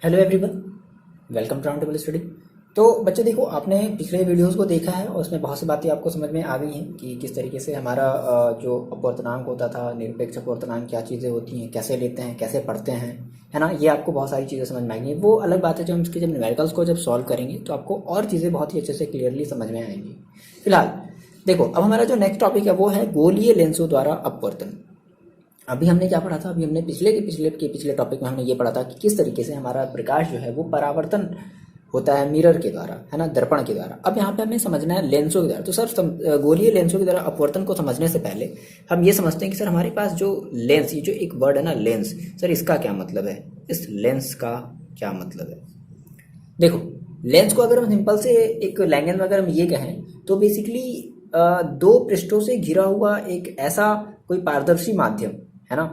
Hello everyone, welcome to round table study. तो बच्चों देखो, आपने पिछले वीडियोस को देखा है और उसमें बहुत सी बातें आपको समझ में आ गई हैं कि किस तरीके से हमारा जो अपवर्तनांक होता था, निरपेक्ष अपवर्तनांक क्या चीज़ें होती हैं, कैसे लेते हैं, कैसे पढ़ते हैं, है ना। ये आपको बहुत सारी चीज़ें समझ में आएंगी। वो अलग बात है, जब हम इसके जब न्यूमेरिकल्स को जब सॉल्व करेंगे तो आपको और चीज़ें बहुत ही अच्छे से क्लियरली समझ में आएंगी। फिलहाल देखो, अब हमारा जो नेक्स्ट टॉपिक है वो है गोलीय लेंसों द्वारा अपवर्तन। अभी हमने क्या पढ़ा था? अभी हमने पिछले टॉपिक में हमने ये पढ़ा था कि किस तरीके से हमारा प्रकाश जो है वो परावर्तन होता है मिरर के द्वारा, है ना, दर्पण के द्वारा। अब यहाँ पे हमें समझना है लेंसों के द्वारा। तो सर गोलीय लेंसों के द्वारा अपवर्तन को समझने से पहले हम ये समझते हैं कि सर हमारे पास जो लेंस, ये जो एक वर्ड है ना लेंस, सर इसका क्या मतलब है, इस लेंस का क्या मतलब है। देखो, लेंस को अगर हम सिंपल से एक लैंग्वेज में अगर हम ये कहें तो बेसिकली दो पृष्ठों से घिरा हुआ एक ऐसा कोई पारदर्शी माध्यम, है ना।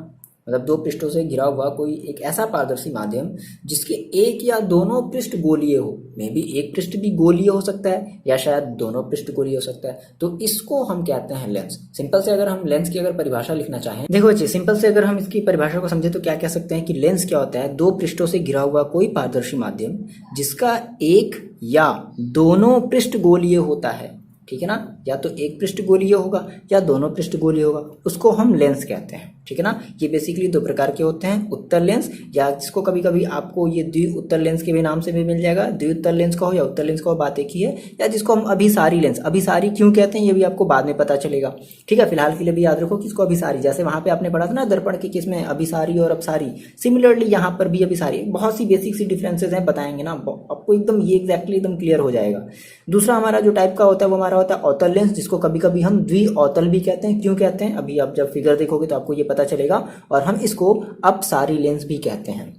मतलब दो पृष्ठों से घिरा हुआ कोई एक ऐसा पारदर्शी माध्यम जिसके एक या दोनों पृष्ठ गोलीय हो। मे बी एक पृष्ठ भी गोलीय हो सकता है या शायद दोनों पृष्ठ गोलीय हो सकता है। तो इसको हम कहते हैं लेंस। सिंपल से अगर हम लेंस की अगर परिभाषा लिखना चाहें, देखो बच्चे, सिंपल से अगर हम इसकी परिभाषा को समझे तो क्या कह सकते हैं कि लेंस क्या होता है? दो पृष्ठों से घिरा हुआ कोई पारदर्शी माध्यम जिसका एक या दोनों पृष्ठ गोलीय होता है, ठीक है ना। या तो एक पृष्ठ गोलीय होगा या दोनों पृष्ठ गोलीय होगा, उसको हम लेंस कहते हैं, ठीक है ना। ये बेसिकली दो प्रकार के होते हैं, उत्तल लेंस, या जिसको कभी कभी आपको ये द्विउत्तल लेंस के भी नाम से भी मिल जाएगा। द्विउत्तल लेंस का हो या उत्तल लेंस का हो, बात एक ही है। या जिसको हम अभिसारी लेंस, अभिसारी क्यों कहते हैं ये भी आपको बाद में पता चलेगा, ठीक है। फिलहाल के लिए भी याद रखो कि इसको अभिसारी, जैसे वहां पे आपने पढ़ा था ना दर्पण के केस में अभिसारी और अपसारी, सिमिलरली यहाँ पर भी अभिसारी। बहुत सी बेसिक सी डिफरेंसेस हैं, बताएंगे ना आपको, एकदम ये एग्जैक्टली एकदम क्लियर हो जाएगा। दूसरा हमारा जो टाइप का होता है वो हमारा होता है अवतल लेंस, जिसको कभी कभी हम द्विअवतल भी कहते हैं। क्यों कहते हैं, अभी आप जब फिगर देखोगे तो आपको ये पता चलेगा। और हम इसको अपसारी लेंस भी कहते हैं।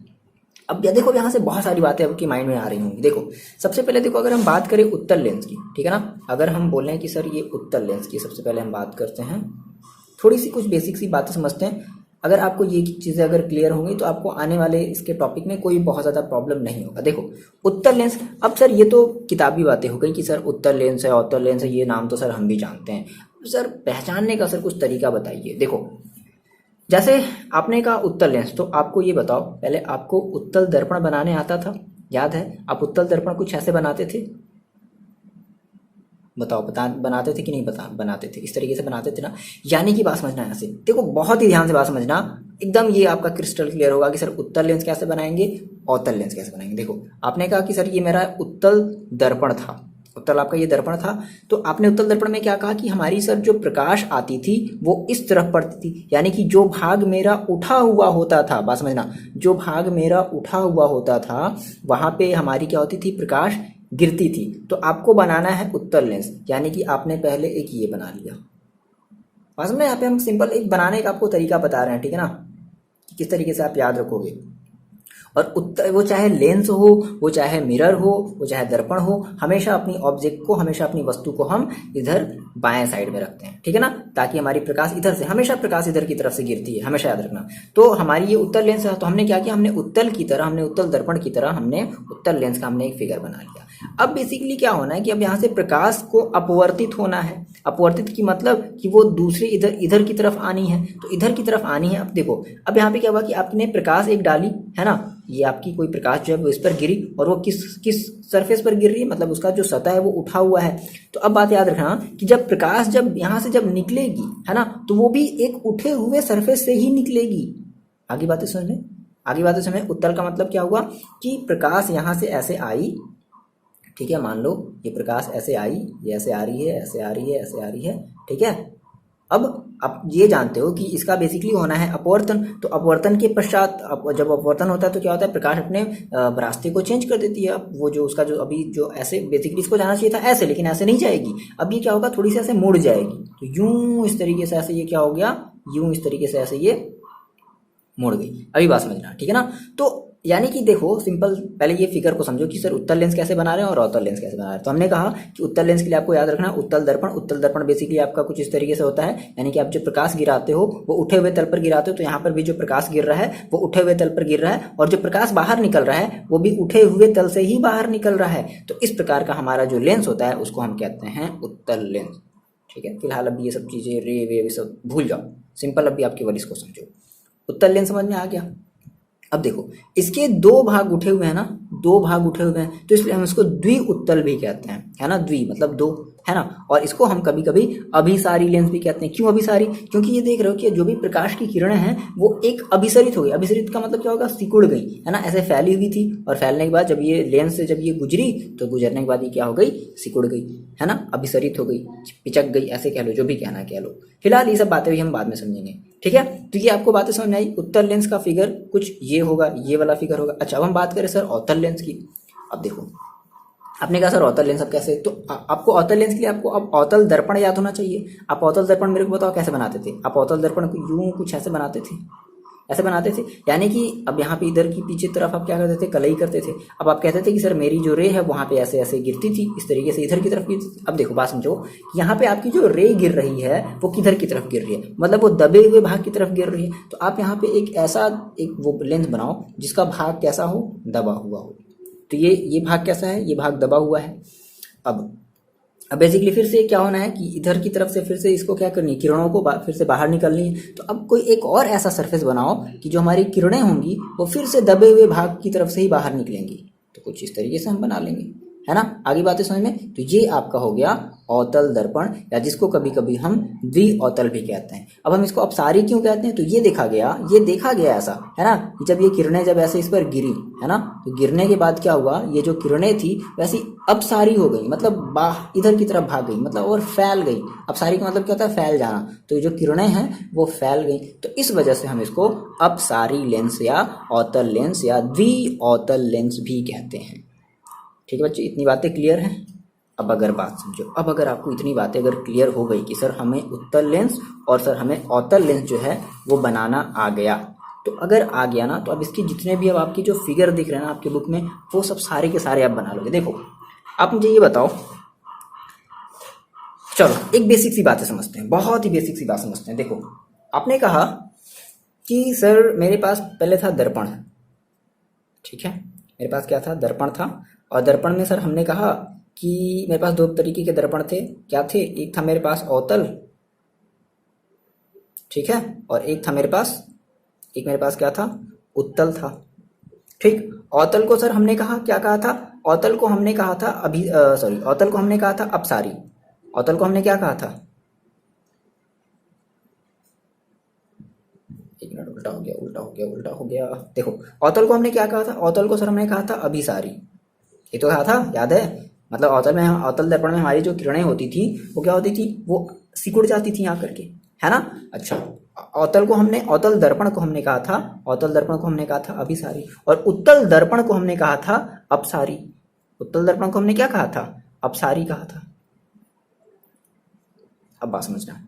अब या देखो, यहाँ से बहुत सारी बातें आपकी माइंड में आ रही होंगी। देखो, सबसे पहले देखो, अगर हम बात करें उत्तल लेंस की, ठीक है ना, अगर हम बोल रहे हैं कि सर ये उत्तल लेंस की, सबसे पहले हम बात करते हैं, थोड़ी सी कुछ बेसिक सी बातें समझते हैं। अगर आपको ये चीज़ें अगर क्लियर होंगी तो आपको आने वाले इसके टॉपिक में कोई बहुत ज़्यादा प्रॉब्लम नहीं होगा। देखो, उत्तल लेंस, अब सर ये तो किताबी बातें हो गई कि सर उत्तल लेंस है, अवतल लेंस है, ये नाम तो सर हम भी जानते हैं। सर पहचानने का सर कुछ तरीका बताइए। देखो, जैसे आपने कहा उत्तल लेंस, तो आपको ये बताओ, पहले आपको उत्तल दर्पण बनाने आता था? याद है, आप उत्तल दर्पण कुछ ऐसे बनाते थे? बताओ, बनाते थे कि नहीं बनाते थे? इस तरीके से बनाते थे ना। यानी कि बात समझना है ऐसे, देखो बहुत ही ध्यान से बात समझना, एकदम ये आपका क्रिस्टल क्लियर होगा कि सर उत्तल लेंस कैसे बनाएंगे, अवतल लेंस कैसे बनाएंगे। देखो, आपने कहा कि सर ये मेरा उत्तल दर्पण था, उत्तल आपका ये दर्पण था। तो आपने उत्तल दर्पण में क्या कहा कि हमारी सर जो प्रकाश आती थी वो इस तरफ पड़ती थी, यानी कि जो भाग मेरा उठा हुआ होता था, बात समझना, जो भाग मेरा उठा हुआ होता था वहां पे हमारी क्या होती थी, प्रकाश गिरती थी। तो आपको बनाना है उत्तल लेंस, यानी कि आपने पहले एक ये बना लिया। वास्तव में यहाँ पे हम सिंपल एक बनाने का आपको तरीका बता रहे हैं, ठीक है ना, कि किस तरीके से आप याद रखोगे। और उत्तर, वो चाहे लेंस हो, वो चाहे मिरर हो, वो चाहे दर्पण हो, हमेशा अपनी ऑब्जेक्ट को, हमेशा अपनी वस्तु को हम इधर बाएं साइड में रखते हैं, ठीक है ना, ताकि हमारी प्रकाश इधर से, हमेशा प्रकाश इधर की तरफ से गिरती है, हमेशा याद रखना। तो हमारी ये उत्तल लेंस है, तो हमने क्या किया, हमने उत्तल की तरह, हमने उत्तल दर्पण की तरह हमने उत्तल लेंस का हमने एक फिगर बना लिया। अब बेसिकली क्या होना है कि अब यहाँ से प्रकाश को अपवर्तित होना है। अपवर्तित की मतलब कि वो दूसरे इधर इधर की तरफ आनी है, तो इधर की तरफ आनी है। अब देखो, अब यहाँ पे क्या हुआ कि आपने प्रकाश एक डाली, है ना, ये आपकी कोई प्रकाश जो है वो इस पर गिरी, और वो किस किस सरफेस पर गिर रही है, मतलब उसका जो सतह है वो उठा हुआ है। तो अब बात याद रखना कि जब प्रकाश जब यहाँ से जब निकलेगी, है ना, तो वो भी एक उठे हुए सरफेस से ही निकलेगी। आगे बातें समझ, आगे बातें समझ। उत्तल का मतलब क्या हुआ कि प्रकाश यहाँ से ऐसे आई, ठीक है, मान लो ये प्रकाश ऐसे आई, ये ऐसे आ रही है, ऐसे आ रही है, ऐसे आ रही है, ठीक है। अब आप ये जानते हो कि इसका बेसिकली होना है अपवर्तन। तो अपवर्तन के पश्चात, जब अपवर्तन होता है तो क्या होता है, प्रकाश अपने रास्ते को चेंज कर देती है। अब वो जो उसका जो अभी जो ऐसे बेसिकली इसको जाना चाहिए था ऐसे, लेकिन ऐसे नहीं जाएगी। अब ये क्या होगा, थोड़ी सी ऐसे मुड़ जाएगी, तो यूं इस तरीके से ऐसे ये क्या हो गया, यूं इस तरीके से ऐसे ये मुड़ गई। अभी बात समझना, ठीक है ना। तो यानी कि देखो, सिंपल पहले ये फिगर को समझो कि सर उत्तल लेंस कैसे बना रहे हैं और अवतल लेंस कैसे बना रहे हैं। तो हमने कहा कि उत्तल लेंस के लिए आपको याद रखना उत्तल दर्पण। उत्तल दर्पण बेसिकली आपका कुछ इस तरीके से होता है, यानी कि आप जो प्रकाश गिराते हो वो उठे हुए तल पर गिराते हो, तो यहाँ पर भी जो प्रकाश गिर रहा है वो उठे हुए तल पर गिर रहा है, और जो प्रकाश बाहर निकल रहा है वो भी उठे हुए तल से ही बाहर निकल रहा है। तो इस प्रकार का हमारा जो लेंस होता है उसको हम कहते हैं उत्तल लेंस, ठीक है। फिलहाल अभी ये सब चीजें रे वे सब भूल जाओ, सिंपल अभी आप केवल इसको समझो। उत्तल लेंस समझ में आ गया। अब देखो इसके दो भाग उठे हुए हैं ना, दो भाग उठे हुए हैं, तो इसलिए हम इसको द्विउत्तल भी कहते हैं, है ना, द्वि मतलब दो, है ना। और इसको हम कभी कभी अभिसारी लेंस भी कहते हैं। क्यों अभिसारी? क्योंकि ये देख रहे हो कि जो भी प्रकाश की किरणें हैं वो एक अभिसरित हो गई। अभिसरित का मतलब क्या होगा? सिकुड़ गई, है ना, ऐसे फैली हुई थी और फैलने के बाद जब ये लेंस से जब ये गुजरी तो गुजरने के बाद ये क्या हो गई? सिकुड़ गई, है ना, अभिसरित हो गई, पिचक गई, ऐसे कह लो, जो भी कहना कह लो। फिलहाल ये सब बातें भी हम बाद में समझेंगे, ठीक है। तो ये आपको बातें समझ में आई। उत्तल लेंस का फिगर कुछ ये होगा, ये वाला फिगर होगा। अच्छा, अब हम बात करें सर अवतल लेंस की। अब देखो आपने कहा सर अवतल लेंस अब कैसे, तो आपको अवतल लेंस के लिए आपको अब अवतल दर्पण याद होना चाहिए। आप अवतल दर्पण मेरे को बताओ कैसे बनाते थे? आप अवतल दर्पण को यूं कुछ ऐसे बनाते थे, ऐसे बनाते थे, यानी कि अब यहाँ पे इधर की पीछे तरफ आप क्या करते थे? कलई करते थे। अब आप कहते थे कि सर मेरी जो रे है वहाँ पे ऐसे ऐसे गिरती थी, इस तरीके से इधर की तरफ गिरती थी। अब देखो बात समझो, यहाँ पे आपकी जो रे गिर रही है वो किधर की तरफ गिर रही है? मतलब वो दबे हुए भाग की तरफ गिर रही है। तो आप यहाँ पे एक ऐसा एक वो लेंस बनाओ जिसका भाग कैसा हो? दबा हुआ हो। तो ये भाग कैसा है? ये भाग दबा हुआ है। अब बेसिकली फिर से क्या होना है कि इधर की तरफ से फिर से इसको क्या करनी है? किरणों को फिर से बाहर निकलनी है। तो अब कोई एक और ऐसा सरफेस बनाओ कि जो हमारी किरणें होंगी वो फिर से दबे हुए भाग की तरफ से ही बाहर निकलेंगी। तो कुछ इस तरीके से हम बना लेंगे, है ना। आगे बातें समझ में। तो ये आपका हो गया अवतल दर्पण, या जिसको कभी कभी हम द्विअवतल भी कहते हैं। अब हम इसको अपसारी क्यों कहते हैं? तो ये देखा गया ऐसा, है ना, कि जब ये किरणें जब ऐसे इस पर गिरी, है ना, तो गिरने के बाद क्या हुआ? ये जो किरणें थी वैसी अपसारी हो गई, मतलब इधर की तरफ भाग गई, मतलब और फैल गई। अपसारी का मतलब क्या होता है? फैल जाना। तो जो किरणें हैं वो फैल गई, तो इस वजह से हम इसको अपसारी लेंस या अवतल लेंस या द्विअवतल लेंस भी कहते हैं। ठीक है बच्चे, इतनी बातें क्लियर हैं? अब अगर बात समझो, अब अगर आपको इतनी बातें अगर क्लियर हो गई कि सर हमें उत्तल लेंस और सर हमें अवतल लेंस जो है वो बनाना आ गया, तो अगर आ गया ना, तो अब इसकी जितने भी अब आपकी जो फिगर दिख रहे हैं ना आपके बुक में, वो सब सारे के सारे आप बना लोगे। देखो आप मुझे ये बताओ, चलो एक बेसिक सी बातें समझते हैं, बहुत ही बेसिक सी बात समझते हैं। देखो आपने कहा कि सर मेरे पास पहले था दर्पण, ठीक है, मेरे पास क्या था? दर्पण था। और दर्पण में सर हमने कहा कि मेरे पास दो तरीके के दर्पण थे। क्या थे? एक था मेरे पास अवतल, ठीक है, और एक मेरे पास क्या था? उत्तल था। ठीक, अवतल को सर हमने कहा, क्या कहा था? अवतल को हमने कहा था अवतल को हमने कहा था अपसारी। अवतल को हमने क्या कहा था? एक मिनट, उल्टा हो गया। देखो अवतल को हमने क्या कहा था? अवतल को सर हमने कहा था अभिसारी। ये तो कहा था, याद है? मतलब अवतल दर्पण में हमारी जो किरणें होती थी वो क्या होती थी? वो सिकुड़ जाती थी यहाँ करके, है ना। अच्छा, अवतल दर्पण को हमने कहा था अभिसारी, और उत्तल दर्पण को हमने कहा था अपसारी। उत्तल दर्पण को हमने क्या कहा था? अपसारी कहा था। अब बात समझना,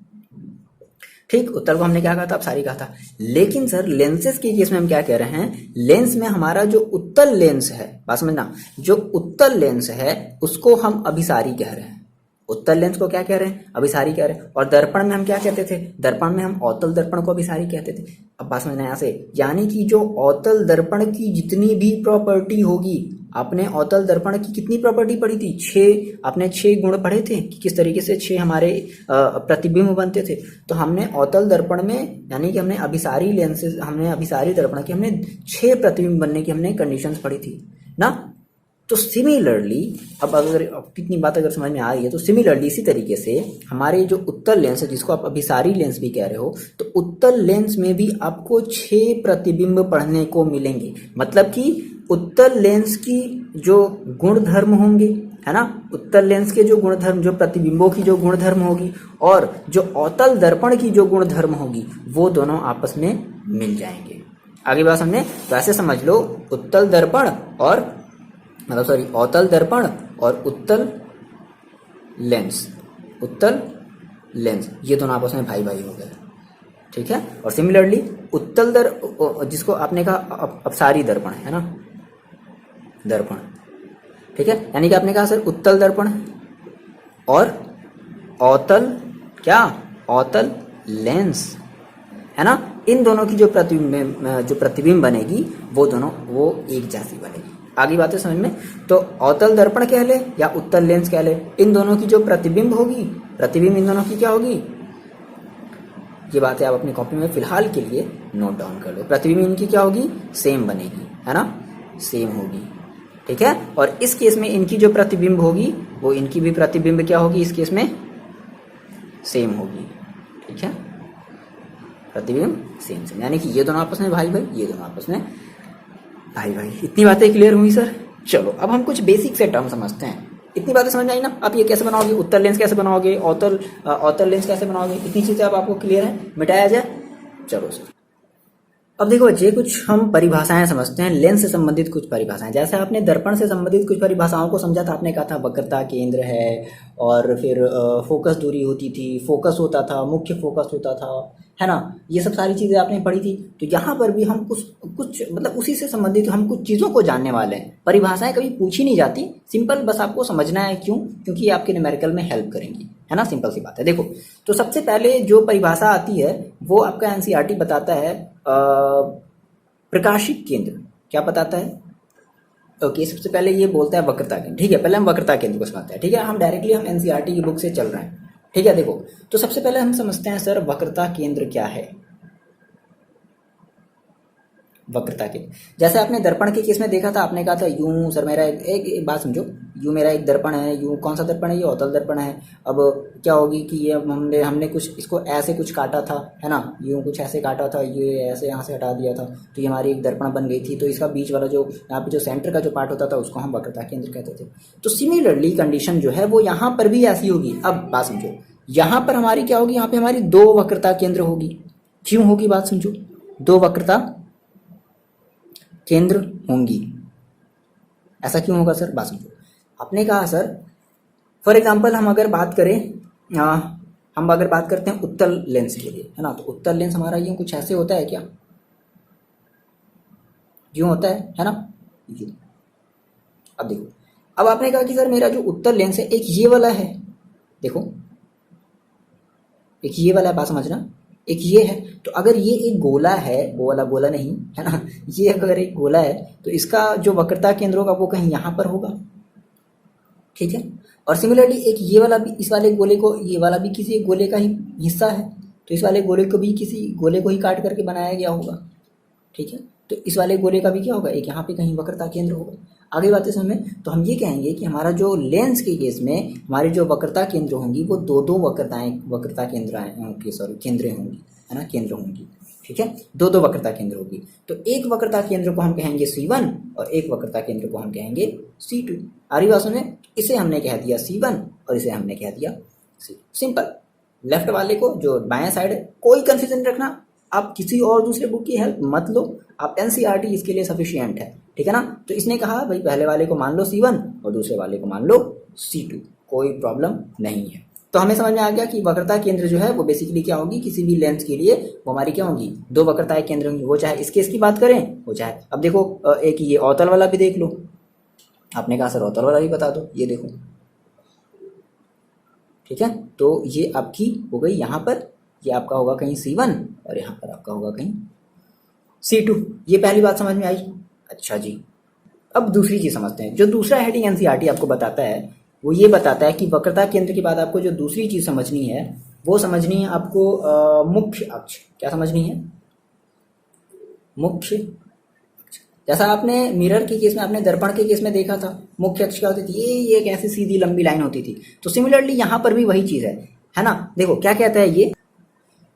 ठीक, उत्तल को हमने क्या कहा था? अपसारी कहा था। लेकिन सर लेंसेज के केस में हम क्या कह रहे हैं? लेंस में हमारा जो उत्तल लेंस है, बात समझना, जो उत्तल लेंस है उसको हम अभिसारी कह रहे हैं। उत्तल लेंस को क्या कह रहे हैं? अभिसारी कह रहे हैं। और दर्पण में हम क्या कहते थे? दर्पण में हम अवतल दर्पण को अभिसारी कहते थे। अब बात समझना यहाँ से, यानी कि जो अवतल दर्पण की जितनी भी प्रॉपर्टी होगी, आपने अवतल दर्पण की कितनी प्रॉपर्टी पढ़ी थी? 6। आपने 6 गुण पढ़े थे कि किस तरीके से 6 हमारे प्रतिबिंब बनते थे। तो हमने अवतल दर्पण में, यानी कि हमने अभिसारी दर्पण की हमने 6 प्रतिबिंब बनने की हमने कंडीशंस पढ़ी थी ना। तो सिमिलरली अब कितनी बात अगर समझ में आ रही है, तो सिमिलरली इसी तरीके से हमारे जो उत्तल लेंस है, जिसको आप अभिसारी लेंस भी कह रहे हो, तो उत्तल लेंस में भी आपको 6 प्रतिबिंब पढ़ने को मिलेंगे। मतलब कि उत्तल लेंस की जो गुणधर्म होंगे, है ना, उत्तल लेंस के जो गुणधर्म, जो प्रतिबिंबों की जो गुणधर्म होगी, और जो अवतल दर्पण की जो गुणधर्म होगी, वो दोनों आपस में मिल जाएंगे। आगे बात हमने तो ऐसे समझ लो, उत्तल दर्पण और अवतल दर्पण और उत्तल लेंस ये दोनों आपस में भाई भाई हो गए, ठीक है। और सिमिलरली उत्तल जिसको आपने कहा अपसारी दर्पण, है ना, दर्पण, ठीक है, यानी कि आपने कहा सर उत्तल दर्पण और अवतल लेंस, है ना, इन दोनों की जो प्रतिबिंब बनेगी वो एक जैसी बनेगी। आगे बातें समझ में। तो अवतल दर्पण कह ले या उत्तल लेंस कह ले, इन दोनों की जो प्रतिबिंब होगी, प्रतिबिंब इन दोनों की क्या होगी? ये बातें आप अपनी कॉपी में फिलहाल के लिए नोट डाउन कर लो। प्रतिबिंब इनकी क्या होगी, सेम बनेगी, है ना, सेम होगी, ठीक है। और इस केस में इनकी जो प्रतिबिंब होगी वो इनकी भी प्रतिबिंब क्या होगी, इस केस में सेम होगी, ठीक है, प्रतिबिंब सेम सेम, यानी कि ये दोनों आपस में भाई भाई, ये दोनों आपस में भाई भाई। इतनी बातें क्लियर हुई सर। चलो अब हम कुछ बेसिक से टर्म समझते हैं। इतनी बातें समझ आई ना, आप ये कैसे बनाओगे, उत्तर लेंस कैसे बनाओगे, अवतल लेंस कैसे बनाओगे, इतनी चीजें अब आपको क्लियर है, मिटाया जाए। चलो सर, अब देखो बच्चे कुछ हम परिभाषाएं समझते हैं, लेंस से संबंधित कुछ परिभाषाएं। जैसे आपने दर्पण से संबंधित कुछ परिभाषाओं को समझा था, आपने कहा था वक्रता केंद्र है, और फिर फोकस दूरी होती थी, फोकस होता था, मुख्य फोकस होता था, है ना, ये सब सारी चीज़ें आपने पढ़ी थी। तो यहाँ पर भी हम कुछ कुछ मतलब उसी से संबंधित हम कुछ चीज़ों को जानने वाले हैं। परिभाषाएं कभी पूछी नहीं जाती, सिंपल बस आपको समझना है, क्यों, क्योंकि ये आपके न्यूमेरिकल में हेल्प करेंगी, है ना, सिंपल सी बात है। देखो, तो सबसे पहले जो परिभाषा आती है वो आपका एनसीईआरटी बताता है प्रकाशिक केंद्र। क्या बताता है, ओके, सबसे पहले ये बोलता है वक्रता केंद्र, ठीक है, पहले हम वक्रता केंद्र को समझते हैं, ठीक है, हम डायरेक्टली हम एनसीईआरटी की बुक से चल रहे हैं, ठीक है। देखो, तो सबसे पहले हम समझते हैं सर वक्रता केंद्र क्या है। वक्रता के जैसे आपने दर्पण के केस में देखा था, आपने कहा था यूं सर मेरा एक बात समझो, यूं मेरा एक दर्पण है, यूं कौन सा दर्पण है, ये अवतल दर्पण है। अब क्या होगी कि ये हमने कुछ इसको ऐसे कुछ काटा था, है ना, यूं कुछ ऐसे काटा था, ये ऐसे यहाँ से हटा दिया था, तो ये हमारी एक दर्पण बन गई थी। तो इसका बीच वाला जो यहाँ पे जो सेंटर का जो पार्ट होता था उसको हम वक्रता केंद्र कहते थे। तो सिमिलरली कंडीशन जो है वो यहाँ पर भी ऐसी होगी। अब बात समझो, यहाँ पर हमारी क्या होगी, यहाँ पे हमारी दो वक्रता केंद्र होगी। क्यों होगी, बात समझो, दो वक्रता केंद्र होंगी। ऐसा क्यों होगा सर, बात समझो। आपने कहा सर फॉर एग्जांपल हम अगर बात करें हम अगर बात करते हैं उत्तल लेंस के लिए, है ना, तो उत्तल लेंस हमारा यूं कुछ ऐसे होता है क्या, यूं होता है ना, यूं। अब देखो, अब आपने कहा कि सर मेरा जो उत्तल लेंस है एक ये वाला है, देखो एक ये वाला है, बात समझना, एक ये है। तो अगर ये एक गोला है, वो वाला गोला नहीं, है ना, ये अगर एक गोला है तो इसका जो वक्रता केंद्र होगा वो कहीं यहाँ पर होगा, ठीक है। और सिमिलरली एक ये वाला भी, इस वाले गोले को, ये वाला भी किसी एक गोले का ही हिस्सा है, तो इस वाले गोले को भी किसी गोले को ही काट करके बनाया गया होगा, ठीक है। तो इस वाले गोले का भी क्या होगा, एक यहाँ पे कहीं वक्रता केंद्र होगा। आगे बातें समझें तो हम ये कहेंगे कि हमारा जो लेंस के केस में हमारे जो वक्रता केंद्र होंगी वो दो दो वक्रता केंद्र होंगी, है ना, केंद्र होंगी, ठीक है, दो दो वक्रता केंद्र होगी। तो एक वक्रता केंद्र को हम कहेंगे C1 और एक वक्रता केंद्र को हम कहेंगे C2। आरी बात में इसे हमने कह दिया C1 और इसे हमने कह दिया C2। सिंपल। लेफ्ट वाले को जो बाएं साइड है, कोई कंफ्यूजन नहीं रखना, आप किसी और दूसरे बुक की हेल्प मत लो, आप एनसीईआरटी इसके लिए सफिशिएंट है, ठीक है ना। तो इसने कहा भाई पहले वाले को मान लो C1 और दूसरे वाले को मान लो C2, कोई प्रॉब्लम नहीं है। तो हमें समझ में आ गया कि वक्रता केंद्र जो है वो बेसिकली क्या होगी, किसी भी लेंस के लिए वो हमारी क्या होगी, दो वक्रताएं केंद्र होंगी, वो चाहे इस केस की बात करें, वो चाहे, अब देखो एक ये अवतल वाला भी देख लो, आपने कहा सर अवतल वाला भी बता दो, ये देखो, ठीक है। तो ये आपकी हो गई यहाँ पर, ये आपका होगा कहीं C1 और यहाँ पर आपका होगा कहीं C2। ये पहली बात समझ में आई। अच्छा जी, अब दूसरी चीज समझते हैं। जो दूसरा हेडिंग एनसीईआरटी आपको बताता है वो ये बताता है कि वक्रता केंद्र के बाद आपको जो दूसरी चीज समझनी है वो समझनी है आपको मुख्य अक्ष। क्या समझनी है, मुख्य अक्ष। जैसा आपने मिरर के केस में, आपने दर्पण के केस में देखा था, मुख्य अक्ष क्या होती थी, ये एक ऐसी सीधी लंबी लाइन होती थी। तो सिमिलरली यहाँ पर भी वही चीज है ना। देखो क्या कहता है ये,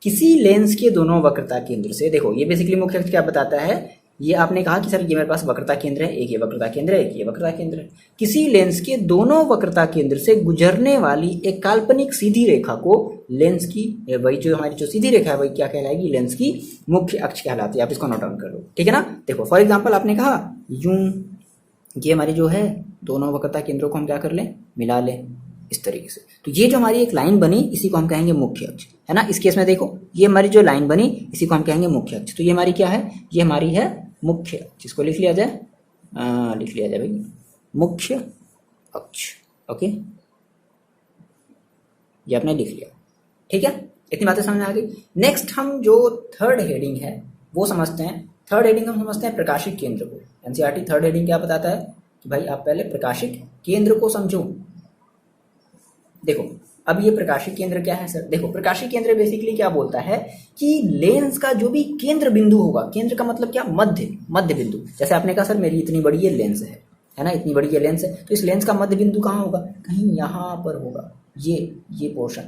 किसी लेंस के दोनों वक्रता केंद्र से, देखो ये बेसिकली मुख्य अक्ष क्या बताता है, ये आपने कहा कि सर ये मेरे पास वक्रता केंद्र है, एक ये वक्रता केंद्र है, एक ये वक्रता केंद्र है। किसी लेंस के दोनों वक्रता केंद्र से गुजरने वाली एक काल्पनिक सीधी रेखा को लेंस की, वही जो हमारी जो सीधी रेखा है वही क्या कहलाएगी, लेंस की मुख्य अक्ष कहलाती है। आप इसको नोट डाउन कर लो, ठीक है ना। देखो फॉर एग्जाम्पल आपने कहा यूं, ये हमारी जो है दोनों वक्रता केंद्रों को हम क्या कर लें, मिला लें इस तरीके से। तो ये जो हमारी एक लाइन बनी इसी को हम कहेंगे मुख्य अक्ष, है ना। इस केस में देखो ये हमारी जो लाइन बनी इसी को हम कहेंगे मुख्य अक्ष। तो ये हमारी क्या है, ये हमारी है मुख्य अक्ष। इसको लिख लिया जाए, लिख लिया जाए भाई, मुख्य अक्ष। ओके, ये आपने लिख लिया, ठीक है। इतनी बातें समझ में आ गई। नेक्स्ट हम जो थर्ड हेडिंग है वो समझते हैं। थर्ड हेडिंग हम समझते हैं प्रकाशिक केंद्र को। एनसीईआरटी थर्ड हेडिंग क्या बताता है कि भाई आप पहले प्रकाशिक केंद्र को समझो। देखो अब ये प्रकाशिक केंद्र क्या है सर? देखो प्रकाशिक केंद्र बेसिकली क्या बोलता है कि लेंस का जो भी केंद्र बिंदु होगा, केंद्र का मतलब क्या, मध्य बिंदु। जैसे आपने कहा सर मेरी इतनी बड़ी ये लेंस है ना, इतनी बड़ी ये लेंस है, तो इस लेंस का मध्य बिंदु कहाँ होगा? कहीं यहाँ पर होगा, ये पोर्शन।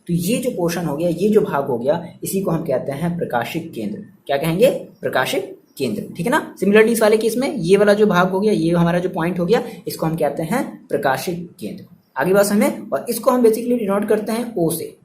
तो ये जो पोर्शन हो गया, ये जो भाग हो गया, इसी को हम कहते हैं प्रकाशिक केंद्र। क्या कहेंगे? प्रकाशिक केंद्र, ठीक है ना। सिमिलरली इस वाले केस में ये वाला जो भाग हो गया, ये हमारा जो पॉइंट हो गया, इसको हम कहते हैं प्रकाशिक केंद्र। आगे बात समझे। और इसको हम बेसिकली डिनोट करते हैं ओ से,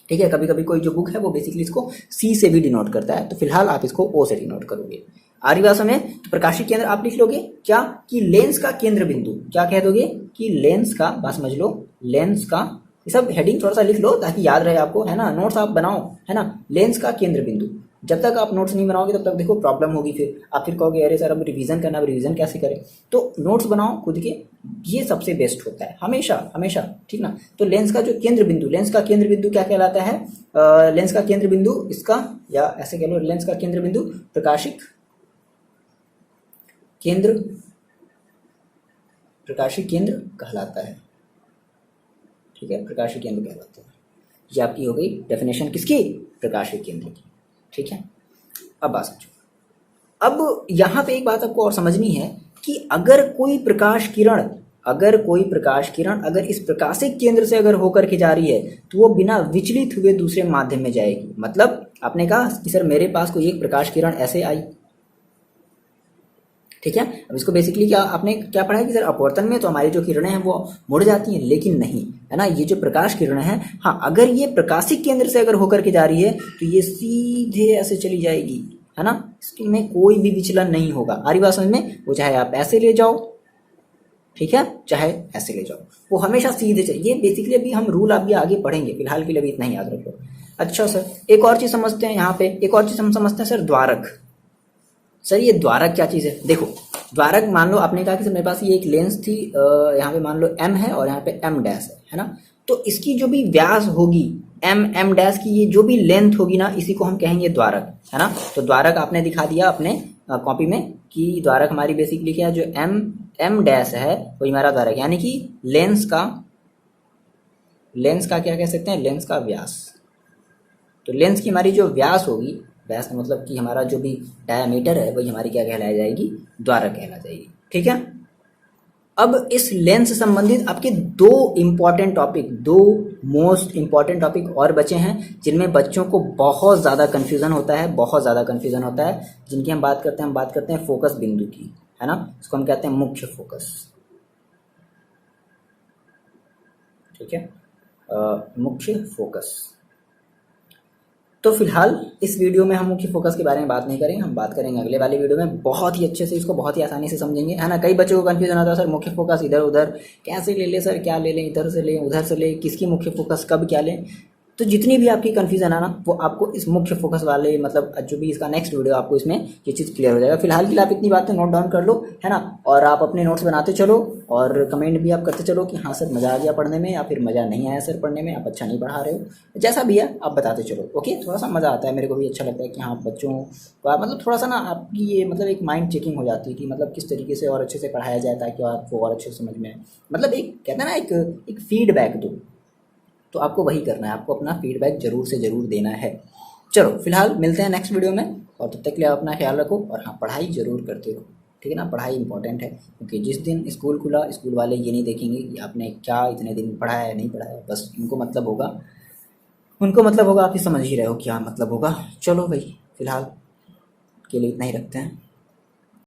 ठीक है। कभी कभी कोई जो बुक है वो बेसिकली इसको सी से भी डिनोट करता है, तो फिलहाल आप इसको ओ से डिनोट करोगे। आगे बात समझे। तो प्रकाशिक केंद्र आप लिख लोगे क्या कि लेंस का केंद्र बिंदु, क्या कह दोगे कि लेंस का, बात समझ लो, लेंस का, ये सब हेडिंग थोड़ा सा लिख लो ताकि याद रहे आपको, है ना। नोट्स आप बनाओ, है ना। लेंस का केंद्र बिंदु, जब तक आप नोट्स नहीं बनाओगे तब तक देखो प्रॉब्लम होगी, फिर आप फिर कहोगे अरे सर अब रिवीजन करना, अब रिवीजन कैसे करें। तो नोट्स बनाओ खुद के, ये सबसे बेस्ट होता है हमेशा हमेशा, ठीक ना। तो लेंस का जो केंद्र बिंदु, लेंस का केंद्र बिंदु क्या कहलाता है? लेंस का केंद्र बिंदु इसका, या ऐसे कह लो, लेंस का केंद्र बिंदु प्रकाशिक केंद्र, प्रकाशिक केंद्र कहलाता है, ठीक है। प्रकाशिक केंद्र कहलाता है। ये आपकी हो गई डेफिनेशन किसकी? प्रकाशिक केंद्र की, ठीक है। अब बात समझो। अब यहाँ पे एक बात आपको और समझनी है कि अगर कोई प्रकाश किरण अगर इस प्रकाशिक केंद्र से अगर होकर के जा रही है तो वो बिना विचलित हुए दूसरे माध्यम में जाएगी। मतलब आपने कहा कि सर मेरे पास कोई एक प्रकाश किरण ऐसे आई, ठीक है। अब इसको बेसिकली क्या आपने क्या पढ़ा है कि सर अपवर्तन में तो हमारी जो किरणें हैं वो मुड़ जाती हैं, लेकिन नहीं, है ना। ये जो प्रकाश किरणें हैं, हाँ, अगर ये प्रकाशिक केंद्र से अगर होकर के जा रही है तो ये सीधे ऐसे चली जाएगी, है ना। इसमें कोई भी विचलन नहीं होगा। आ रही बात समझ में? वो चाहे आप ऐसे ले जाओ, ठीक है, चाहे ऐसे ले जाओ, वो हमेशा सीधे चले। ये बेसिकली अभी हम रूल अभी आगे पढ़ेंगे, फिलहाल के लिए अभी इतना ही याद रखो। अच्छा सर एक और चीज समझते हैं, यहाँ पे एक और चीज हम समझते हैं सर, द्वारक। सर ये द्वारक क्या चीज़ है? देखो द्वारक, मान लो आपने कहा कि सर मेरे पास ये एक लेंस थी, यहाँ पे मान लो m है और यहाँ पे m डैश है ना। तो इसकी जो भी व्यास होगी m डैश की, ये जो भी लेंथ होगी ना, इसी को हम कहेंगे द्वारक, है ना। तो द्वारक आपने दिखा दिया अपने कॉपी में कि द्वारक हमारी बेसिकली क्या है, जो m डैश है वही हमारा द्वारक, यानी कि लेंस का क्या कह सकते हैं? लेंस का व्यास। तो लेंस की हमारी जो व्यास होगी, व्यास का मतलब कि हमारा जो भी डायमीटर है वही हमारी क्या कहलाई जाएगी? द्वारक कहला जाएगी, ठीक है। अब इस लेंस से संबंधित आपके दो मोस्ट इंपॉर्टेंट टॉपिक और बचे हैं, जिनमें बच्चों को बहुत ज़्यादा कन्फ्यूज़न होता है, जिनकी हम बात करते हैं फोकस बिंदु की, है ना। इसको हम कहते हैं मुख्य फोकस, ठीक है, मुख्य फोकस। तो फिलहाल इस वीडियो में हम मुख्य फोकस के बारे में बात नहीं करेंगे, हम बात करेंगे अगले वाले वीडियो में, बहुत ही अच्छे से इसको बहुत ही आसानी से समझेंगे, है ना। कई बच्चों को कंफ्यूजन आता है सर मुख्य फोकस इधर उधर कैसे ले ले सर, क्या ले लें, इधर से लें उधर से लें, किसकी मुख्य फोकस कब क्या लें। तो जितनी भी आपकी कन्फ्यूजन है ना, वो आपको इस मुख्य फोकस वाले, मतलब जो भी इसका नेक्स्ट वीडियो आपको इसमें ये चीज़ क्लियर हो जाएगा। फिलहाल के लिए आप इतनी बातें नोट डाउन कर लो, है ना, और आप अपने नोट्स बनाते चलो और कमेंट भी आप करते चलो कि हाँ सर मज़ा आ गया पढ़ने में, या फिर मज़ा नहीं आया सर पढ़ने में, आप अच्छा नहीं पढ़ा रहे हो, जैसा भी है आप बताते चलो। ओके, थोड़ा सा मज़ा आता है, मेरे को भी अच्छा लगता है कि हाँ बच्चों को मतलब थोड़ा सा ना आपकी ये मतलब एक माइंड चेकिंग हो जाती है कि मतलब किस तरीके से और अच्छे से पढ़ाया जाए ताकि आपको और अच्छे से समझ में आए। मतलब एक कहते हैं ना एक फीडबैक दो, तो आपको वही करना है, आपको अपना फीडबैक जरूर से ज़रूर देना है। चलो फिलहाल मिलते हैं नेक्स्ट वीडियो में, और तब तक के लिए आप अपना ख्याल रखो, और हाँ पढ़ाई ज़रूर करते रहो, ठीक है ना। पढ़ाई इंपॉर्टेंट है, क्योंकि जिस दिन स्कूल खुला, स्कूल वाले ये नहीं देखेंगे कि आपने क्या इतने दिन पढ़ाया है नहीं पढ़ाया, बस उनको मतलब होगा आप ही समझ ही रहे हो क्या मतलब होगा। चलो भाई फिलहाल के लिए इतना ही रखते हैं।